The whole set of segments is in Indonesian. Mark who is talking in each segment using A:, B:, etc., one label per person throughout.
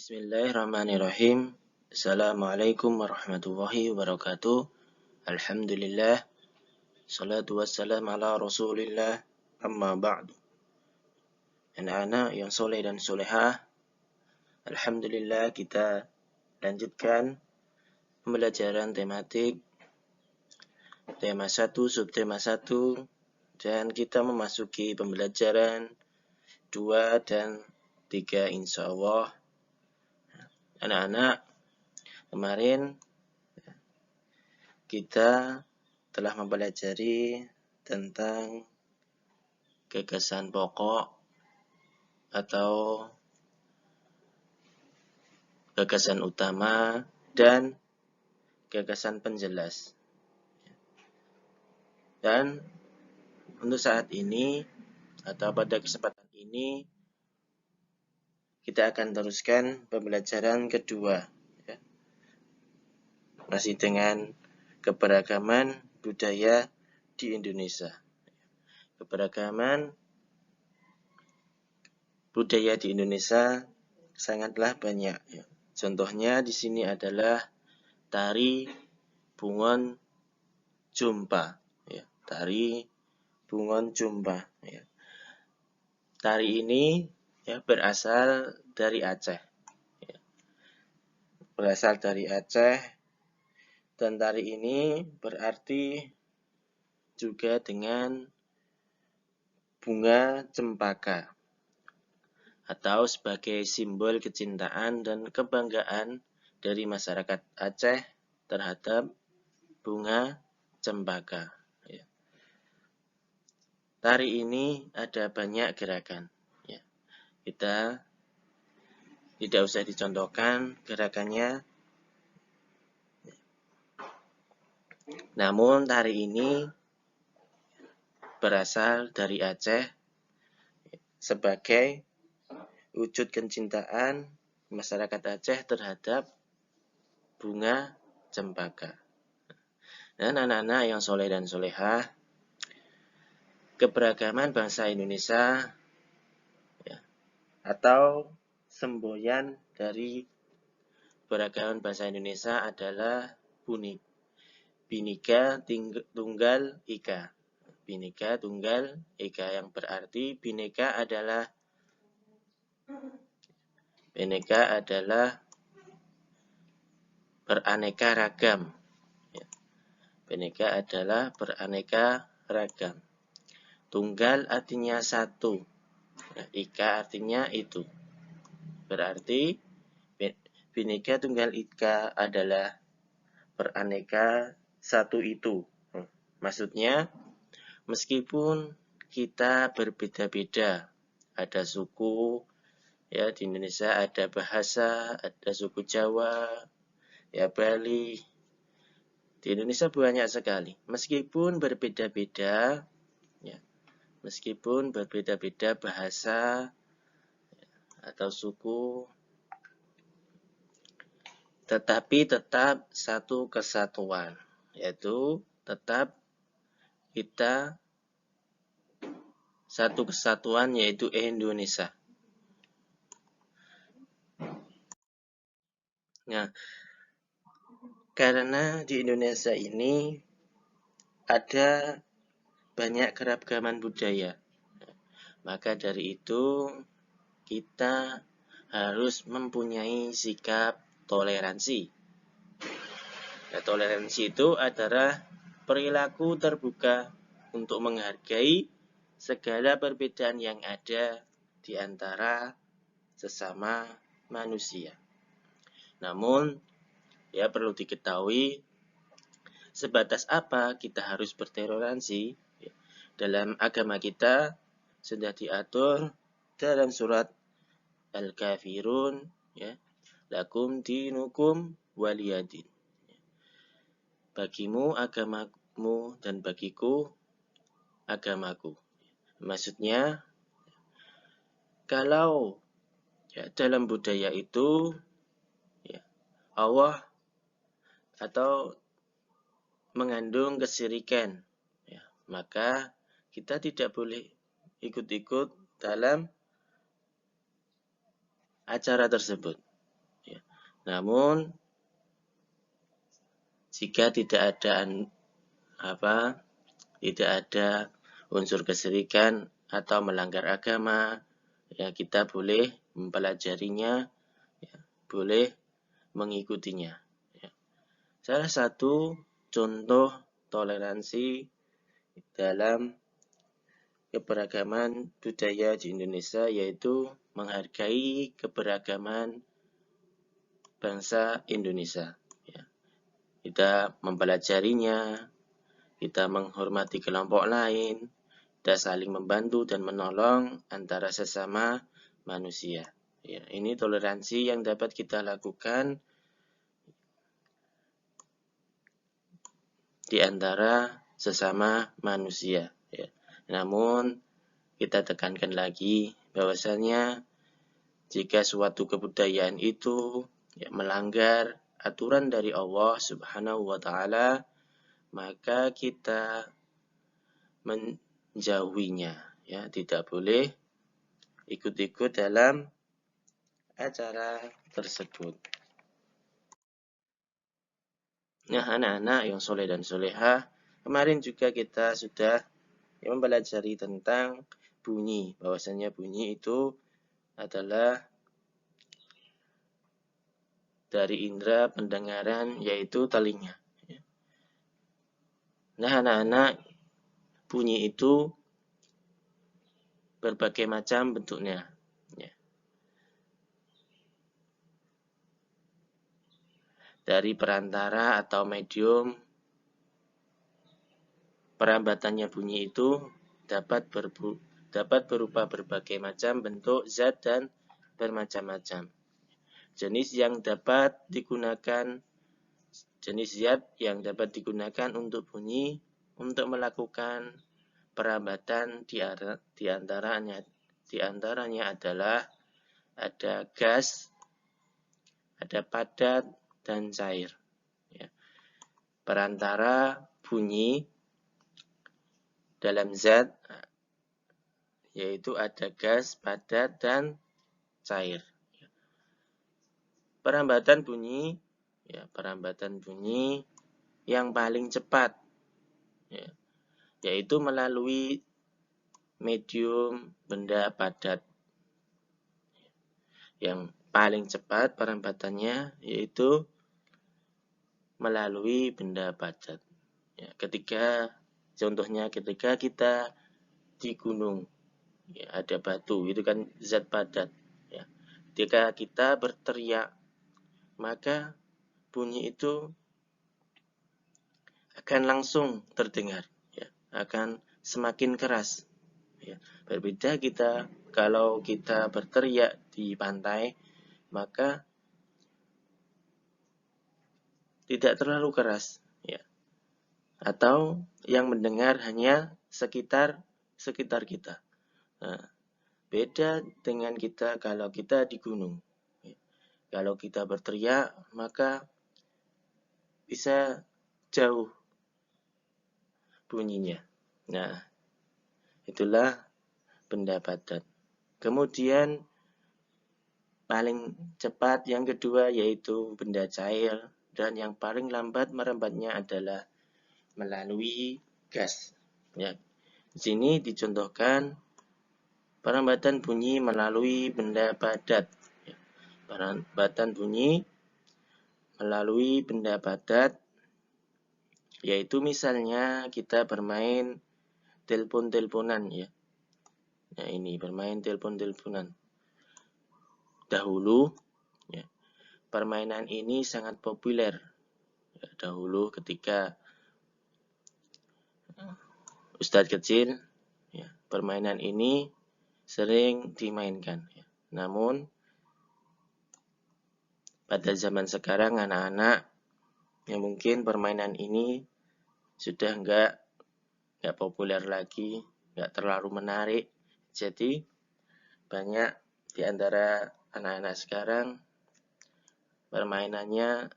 A: Bismillahirrahmanirrahim. Assalamualaikum warahmatullahi wabarakatuh. Alhamdulillah. Salatu wassalam ala rasulillah. Amma ba'du. Anak-anak yang soleh dan solehah, alhamdulillah kita lanjutkan pembelajaran tematik tema 1, subtema 1, dan kita memasuki pembelajaran 2 dan 3 insyaallah. Anak-anak, kemarin kita telah mempelajari tentang gagasan pokok atau gagasan utama dan gagasan penjelas. Dan untuk saat ini atau pada kesempatan ini kita akan teruskan pembelajaran kedua, ya. Masih dengan keberagaman budaya di Indonesia. Keberagaman budaya di Indonesia sangatlah banyak, ya. Contohnya di sini adalah tari Bungon Jumpa, ya. Tari Bungon Jumpa, ya. Tari ini ya berasal dari Aceh, ya. Berasal dari Aceh, dan tari ini berarti juga dengan bunga cempaka atau sebagai simbol kecintaan dan kebanggaan dari masyarakat Aceh terhadap bunga cempaka, ya. Tari ini ada banyak gerakan, ya. Kita tidak usah dicontohkan gerakannya. Namun tari ini berasal dari Aceh sebagai wujud kecintaan masyarakat Aceh terhadap bunga cempaka. Dan anak-anak yang soleh dan solehah, keberagaman bangsa Indonesia, ya, atau semboyan dari keberagaman bangsa Indonesia adalah Bhinneka Tunggal Ika. Bhinneka Tunggal Ika yang berarti Bhinneka adalah beraneka ragam, ya. Bhinneka adalah beraneka ragam. Tunggal artinya satu, nah, Ika artinya itu. Berarti Bhinneka Tunggal Ika adalah beraneka satu itu. Maksudnya, meskipun kita berbeda-beda, ada suku, ya di Indonesia ada bahasa, ada suku Jawa, ya Bali. Di Indonesia banyak sekali. Meskipun berbeda-beda, ya, meskipun berbeda-beda bahasa, ya, atau suku, tetapi tetap satu kesatuan, yaitu tetap kita satu kesatuan, yaitu Indonesia. Nah, karena di Indonesia ini ada banyak keragaman budaya, maka dari itu kita harus mempunyai sikap toleransi. Nah, toleransi itu adalah perilaku terbuka untuk menghargai segala perbedaan yang ada di antara sesama manusia. Namun, ya perlu diketahui sebatas apa kita harus bertoleransi. Dalam agama kita sudah diatur dalam surat Al-Kafirun, ya, lakum dinukum waliyadin. Bagimu agamamu dan bagiku agamaku. Maksudnya, kalau ya, dalam budaya itu, ya, Allah atau mengandung kesyirikan, ya, maka kita tidak boleh ikut-ikut dalam acara tersebut. Namun jika tidak ada unsur kesyirikan atau melanggar agama, ya kita boleh mempelajarinya, ya, boleh mengikutinya. Ya. Salah satu contoh toleransi dalam keberagaman budaya di Indonesia yaitu menghargai keberagaman bangsa Indonesia. Ya. Kita mempelajarinya, kita menghormati kelompok lain, kita saling membantu dan menolong antara sesama manusia. Ya, ini toleransi yang dapat kita lakukan di antara sesama manusia. Ya. Namun kita tekankan lagi bahwasanya jika suatu kebudayaan itu melanggar aturan dari Allah Subhanahu wa taala, maka kita menjauhinya, ya, tidak boleh ikut-ikut dalam acara tersebut. Nah, anak-anak yang soleh dan solehah, kemarin juga kita sudah mempelajari tentang bunyi, bahwasanya bunyi itu adalah dari indera pendengaran, yaitu telinga. Nah, anak-anak, bunyi itu berbagai macam bentuknya. Dari perantara atau medium, perambatannya bunyi itu dapat berupa berbagai macam bentuk, zat, dan bermacam-macam. Jenis zat yang dapat digunakan untuk bunyi untuk melakukan perambatan di antaranya adalah ada gas, ada padat, dan cair. Ya. Perantara bunyi dalam zat yaitu ada gas, padat, dan cair. Perambatan bunyi yang paling cepat, yaitu melalui medium benda padat. Yang paling cepat perambatannya yaitu melalui benda padat. Ya, contohnya ketika kita di gunung, ya, ada batu, itu kan zat padat. Ya. Ketika kita berteriak, maka bunyi itu akan langsung terdengar, ya, akan semakin keras. Ya. Berbeda kalau kita berteriak di pantai, maka tidak terlalu keras, ya. Atau yang mendengar hanya sekitar kita. Nah, beda dengan kita kalau kita di gunung. Ya. Kalau kita berteriak, maka bisa jauh bunyinya. Nah, itulah benda padat. Kemudian paling cepat yang kedua yaitu benda cair, dan yang paling lambat merambatnya adalah melalui gas. Ya. Di sini dicontohkan perambatan bunyi melalui benda padat. Ya. Perambatan bunyi melalui benda padat yaitu misalnya kita bermain telepon-teleponan, ya. Nah, ini bermain telepon-teleponan. Dahulu, ya, permainan ini sangat populer. Ya, dahulu ketika Ustadz kecil, ya, permainan ini sering dimainkan. Ya. Namun pada zaman sekarang anak-anak yang mungkin permainan ini sudah nggak populer lagi, nggak terlalu menarik. Jadi banyak di antara anak-anak sekarang permainannya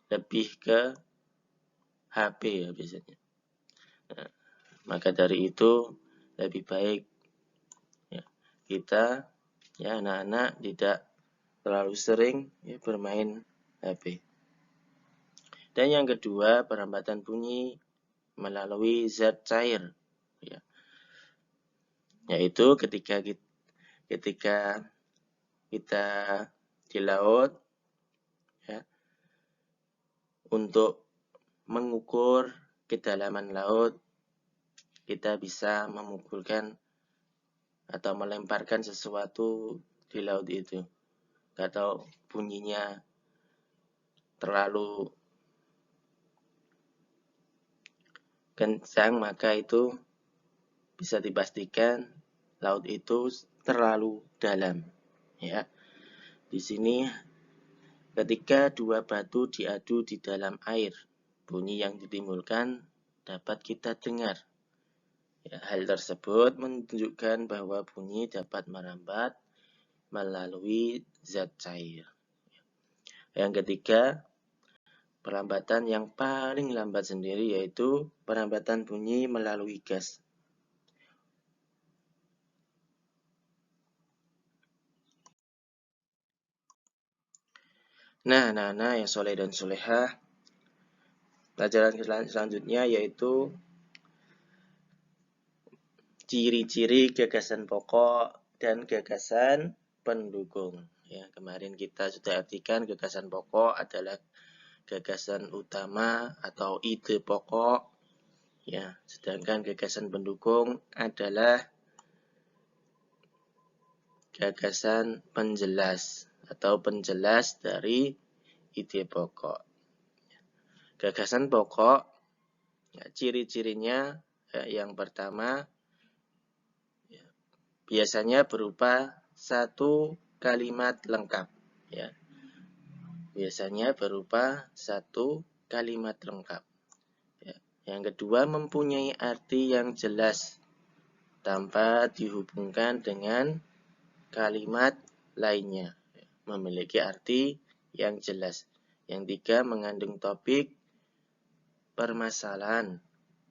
A: lebih ke HP, ya, biasanya. Nah, maka dari itu lebih baik, ya, kita, ya, anak-anak tidak terlalu sering ya, bermain HP. Dan yang kedua, perlambatan bunyi melalui zat cair, ya. Yaitu ketika kita di laut, ya, untuk mengukur kedalaman laut, kita bisa memukulkan atau melemparkan sesuatu di laut itu. Atau bunyinya terlalu kencang, maka itu bisa dipastikan laut itu terlalu dalam. Ya, di sini ketika dua batu diadu di dalam air, bunyi yang ditimbulkan dapat kita dengar. Ya, hal tersebut menunjukkan bahwa bunyi dapat merambat melalui zat cair. Yang ketiga, perlambatan yang paling lambat sendiri yaitu perlambatan bunyi melalui gas. Nah, yang soleh dan solehah, pelajaran selanjutnya yaitu ciri-ciri gagasan pokok dan gagasan pendukung. Ya, kemarin kita sudah artikan gagasan pokok adalah gagasan utama atau ide pokok. Ya, sedangkan gagasan pendukung adalah gagasan penjelas atau penjelas dari ide pokok. Gagasan pokok, ya, ciri-cirinya yang pertama ya, biasanya berupa satu kalimat lengkap. Ya. Biasanya berupa satu kalimat lengkap. Ya. Yang kedua, mempunyai arti yang jelas tanpa dihubungkan dengan kalimat lainnya. Memiliki arti yang jelas. Yang tiga, mengandung topik permasalahan.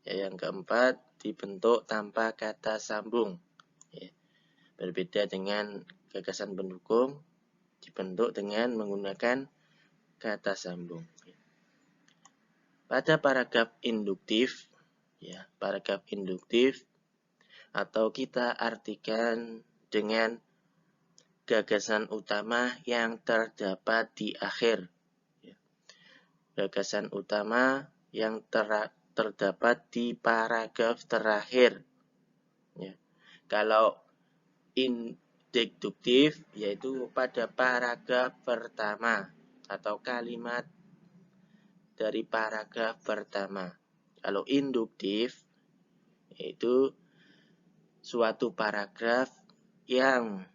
A: Ya, yang keempat, dibentuk tanpa kata sambung. Ya. Berbeda dengan gagasan pendukung, dibentuk dengan menggunakan kata sambung. Pada paragraf induktif, ya, paragraf induktif atau kita artikan dengan gagasan utama yang terdapat di akhir. Ya. Gagasan utama yang terdapat di paragraf terakhir. Ya. Kalau induktif yaitu pada paragraf pertama atau kalimat dari paragraf pertama. Kalau induktif yaitu suatu paragraf yang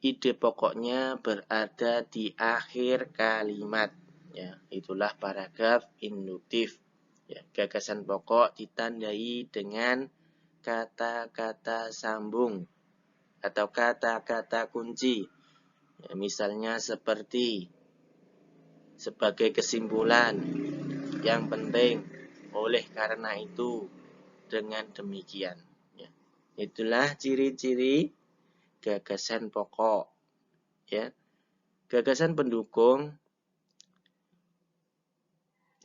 A: ide pokoknya berada di akhir kalimat. Ya, itulah paragraf induktif. Ya, gagasan pokok ditandai dengan kata-kata sambung atau kata-kata kunci. Ya, misalnya seperti sebagai kesimpulan, yang penting, oleh karena itu, dengan demikian. Ya. Itulah ciri-ciri gagasan pokok. Ya. Gagasan pendukung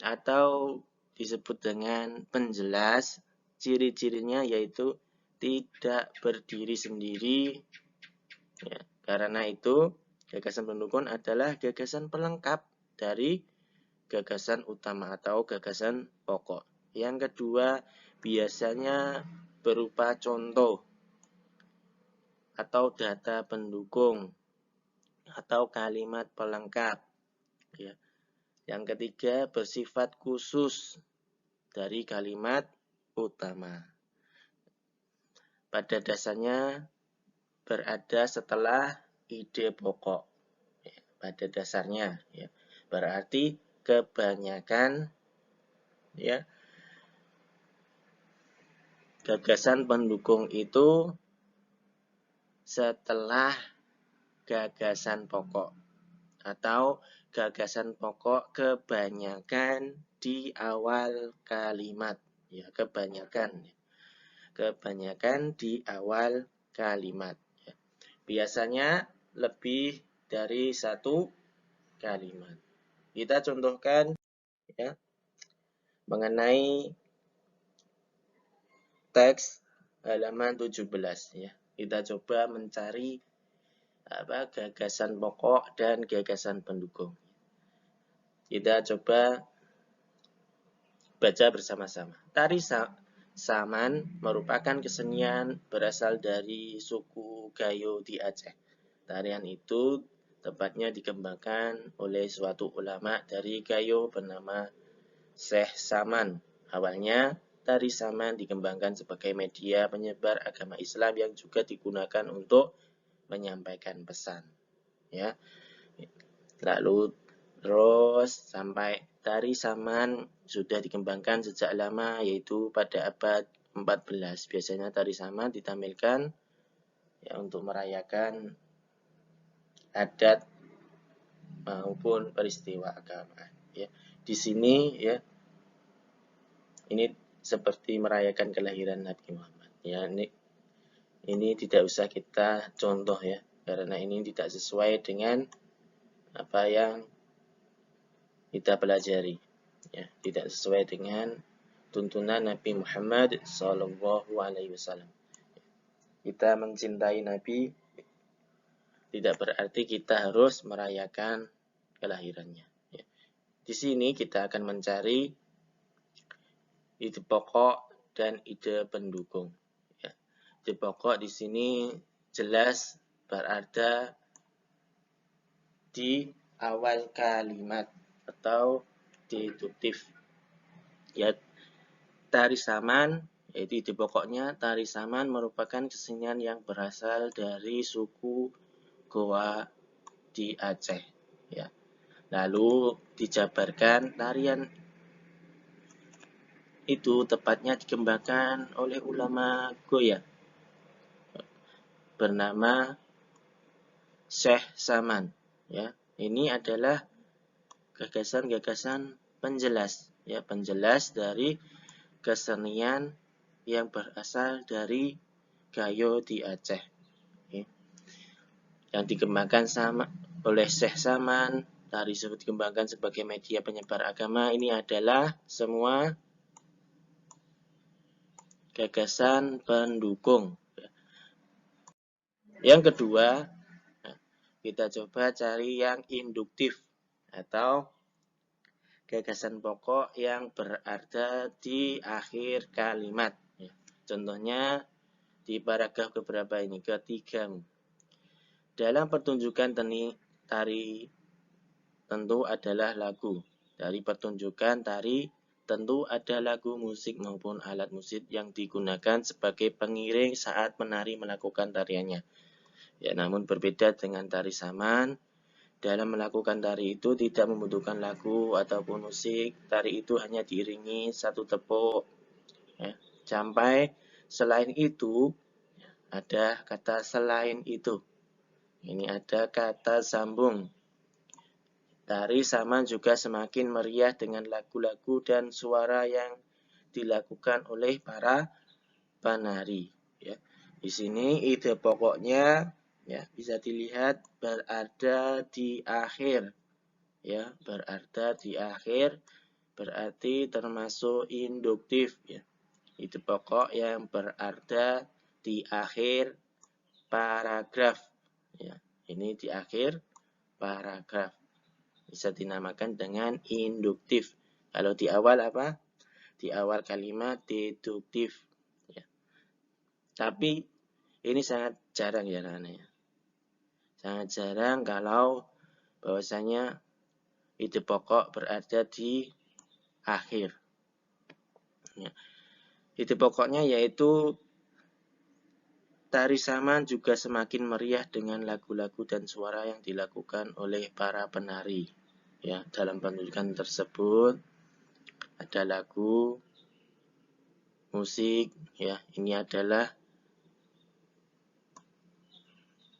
A: atau disebut dengan penjelas, ciri-cirinya yaitu tidak berdiri sendiri. Ya. Karena itu, gagasan pendukung adalah gagasan pelengkap dari gagasan utama atau gagasan pokok. Yang kedua, biasanya berupa contoh atau data pendukung atau kalimat pelengkap. Ya. Yang ketiga, bersifat khusus dari kalimat utama. Pada dasarnya berada setelah ide pokok. Ya, pada dasarnya, ya. Berarti kebanyakan, ya, gagasan pendukung itu setelah gagasan pokok atau gagasan pokok kebanyakan di awal kalimat. Ya, kebanyakan di awal kalimat. Ya. Biasanya lebih dari satu kalimat. Kita contohkan ya mengenai teks halaman 17 ya. Kita coba mencari gagasan pokok dan gagasan pendukung. Kita coba baca bersama-sama. Tari Saman merupakan kesenian berasal dari suku Gayo di Aceh. Tarian itu tepatnya dikembangkan oleh suatu ulama dari Gayo bernama Syekh Saman. Awalnya, tari Saman dikembangkan sebagai media penyebar agama Islam yang juga digunakan untuk menyampaikan pesan. Ya. Lalu terus sampai tari Saman sudah dikembangkan sejak lama, yaitu pada abad 14. Biasanya tari Saman ditampilkan ya untuk merayakan adat maupun peristiwa agama. Ya. Di sini ya ini seperti merayakan kelahiran Nabi Muhammad. Ya, ini tidak usah kita contoh ya, karena ini tidak sesuai dengan apa yang kita pelajari. Ya, tidak sesuai dengan tuntunan Nabi Muhammad SAW. Kita mencintai Nabi tidak berarti kita harus merayakan kelahirannya. Ya. Di sini kita akan mencari ide pokok dan ide pendukung. Ya. Ide pokok di sini jelas berada di awal kalimat atau deduktif. Ya, tari Saman, yaitu ide pokoknya, tari Saman merupakan kesenian yang berasal dari suku Goa di Aceh. Ya. Lalu dijabarkan tarian itu tepatnya dikembangkan oleh ulama Goya bernama Syekh Saman. Ya, ini adalah gagasan-gagasan penjelas, ya, penjelas dari kesenian yang berasal dari Gayo di Aceh. Ya. Yang dikembangkan oleh Syekh Saman, tari tersebut dikembangkan sebagai media penyebar agama. Ini adalah semua gagasan pendukung. Yang kedua, kita coba cari yang induktif atau gagasan pokok yang berada di akhir kalimat. Contohnya di paragraf keberapa ini? Ketiga. Dalam pertunjukan tari tentu adalah lagu. Dari pertunjukan tari tentu ada lagu musik maupun alat musik yang digunakan sebagai pengiring saat penari melakukan tariannya. Ya, namun berbeda dengan tari Saman. Dalam melakukan tari itu tidak membutuhkan lagu ataupun musik. Tari itu hanya diiringi satu tepuk. Ya. Sampai selain itu, ada kata selain itu. Ini ada kata sambung. Tari Saman juga semakin meriah dengan lagu-lagu dan suara yang dilakukan oleh para penari. Ya. Di sini ide pokoknya ya bisa dilihat berada di akhir. Ya, berada di akhir berarti termasuk induktif ya. Ide pokok yang berada di akhir paragraf ya. Ini di akhir paragraf. Bisa dinamakan dengan induktif. Kalau di awal apa? Di awal kalimat deduktif ya. Tapi ini sangat jarang ya anak-anak. Sangat jarang kalau bahwasanya ide pokok berada di akhir. Ya. Ide pokoknya yaitu tari Saman juga semakin meriah dengan lagu-lagu dan suara yang dilakukan oleh para penari. Ya, dalam pertunjukan tersebut ada lagu, musik, ya. Ini adalah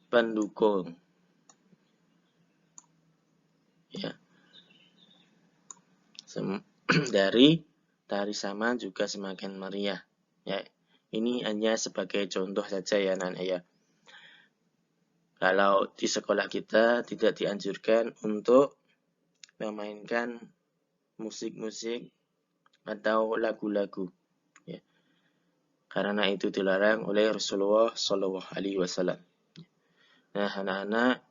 A: pendukung. Ya. Dari tari Saman juga semakin meriah. Ya, ini hanya sebagai contoh saja ya Nan ya. Kalau di sekolah kita tidak dianjurkan untuk memainkan musik-musik atau lagu-lagu, ya. Karena itu dilarang oleh Rasulullah Shallallahu Alaihi Wasallam. Nah, anak-anak,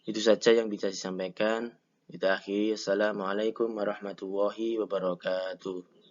A: itu saja yang bisa disampaikan. Kita akhiri. Assalamualaikum warahmatullahi wabarakatuh.